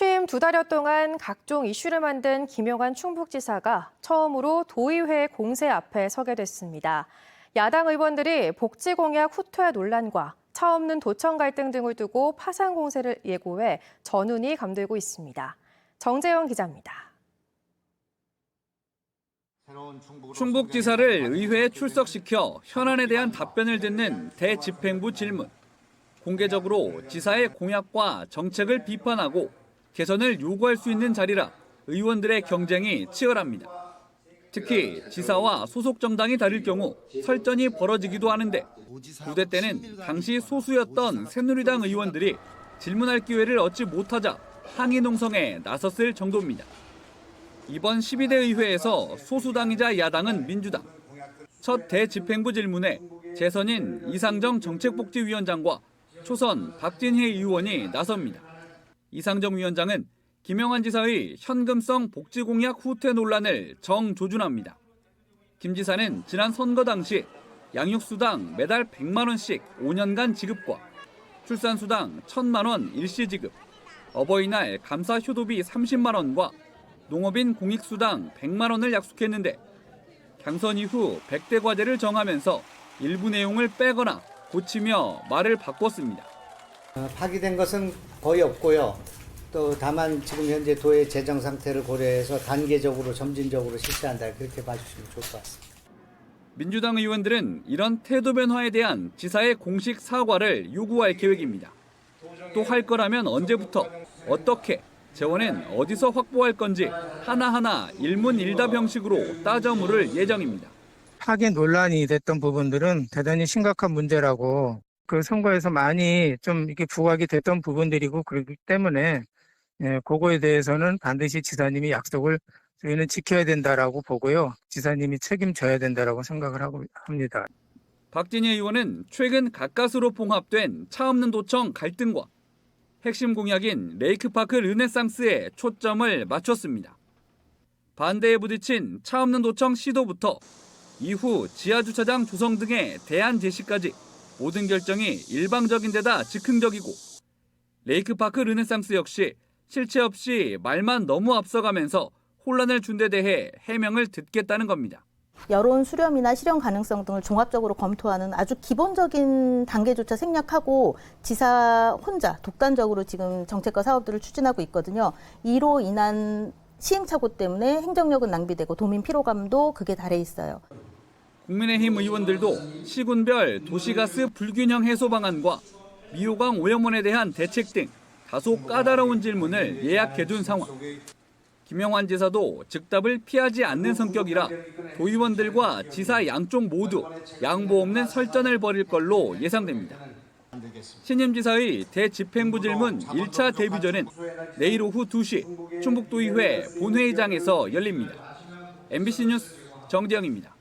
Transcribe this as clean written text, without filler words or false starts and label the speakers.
Speaker 1: 취임 2달여 동안 각종 이슈를 만든 김용환 충북지사가 처음으로 도의회 공세 앞에 서게 됐습니다. 야당 의원들이 복지 공약 후퇴 논란과 차 없는 도청 갈등 등을 두고 파상 공세를 예고해 전운이 감돌고 있습니다. 정재영 기자입니다.
Speaker 2: 충북지사를 의회에 출석시켜 현안에 대한 답변을 듣는 대집행부 질문. 공개적으로 지사의 공약과 정책을 비판하고 개선을 요구할 수 있는 자리라 의원들의 경쟁이 치열합니다. 특히 지사와 소속 정당이 다를 경우 설전이 벌어지기도 하는데 부대 때는 당시 소수였던 새누리당 의원들이 질문할 기회를 얻지 못하자 항의 농성에 나섰을 정도입니다. 이번 12대 의회에서 소수당이자 야당은 민주당. 첫 대집행부 질문에 재선인 이상정 정책복지위원장과 초선 박진희 의원이 나섭니다. 이상정 위원장은 김용환 지사의 현금성 복지공약 후퇴 논란을 정조준합니다. 김 지사는 지난 선거 당시 양육수당 매달 100만 원씩 5년간 지급과 출산수당 1,000만 원 일시 지급, 어버이날 감사 효도비 30만 원과 농업인 공익수당 100만 원을 약속했는데 당선 이후 100대 과제를 정하면서 일부 내용을 빼거나 고치며 말을 바꿨습니다.
Speaker 3: 파기된 것은 거의 없고요. 또 다만 지금 현재 도의 재정 상태를 고려해서 단계적으로 점진적으로 실시한다. 그렇게 봐주시면 좋을 것 같습니다.
Speaker 2: 민주당 의원들은 이런 태도 변화에 대한 지사의 공식 사과를 요구할 계획입니다. 또 할 거라면 언제부터, 어떻게, 재원은 어디서 확보할 건지 하나하나 일문일답 형식으로 따져 물을 예정입니다.
Speaker 4: 파기 논란이 됐던 부분들은 대단히 심각한 문제라고 그 선거에서 많이 좀 이렇게 부각이 됐던 부분들이고 그렇기 때문에 그거에 대해서는 반드시 지사님이 약속을 저희는 지켜야 된다라고 보고요. 지사님이 책임져야 된다라고 생각을 하고 합니다.
Speaker 2: 박진희 의원은 최근 가까스로 봉합된 차 없는 도청 갈등과 핵심 공약인 레이크파크 르네상스에 초점을 맞췄습니다. 반대에 부딪힌 차 없는 도청 시도부터 이후 지하주차장 조성 등의 대안 제시까지 모든 결정이 일방적인 데다 즉흥적이고 레이크파크 르네상스 역시 실체 없이 말만 너무 앞서가면서 혼란을 준 데 대해 해명을 듣겠다는 겁니다.
Speaker 5: 여론 수렴이나 실현 가능성 등을 종합적으로 검토하는 아주 기본적인 단계조차 생략하고 지사 혼자 독단적으로 지금 정책과 사업들을 추진하고 있거든요. 이로 인한 시행착오 때문에 행정력은 낭비되고 도민 피로감도 극에 달해 있어요.
Speaker 2: 국민의힘 의원들도 시군별 도시가스 불균형 해소 방안과 미호강 오염원에 대한 대책 등 다소 까다로운 질문을 예약해둔 상황. 김용환 지사도 즉답을 피하지 않는 성격이라 도의원들과 지사 양쪽 모두 양보 없는 설전을 벌일 걸로 예상됩니다. 신임 지사의 대집행부 질문 1차 데뷔전은 내일 오후 2시 충북도의회 본회의장에서 열립니다. MBC 뉴스 정재영입니다.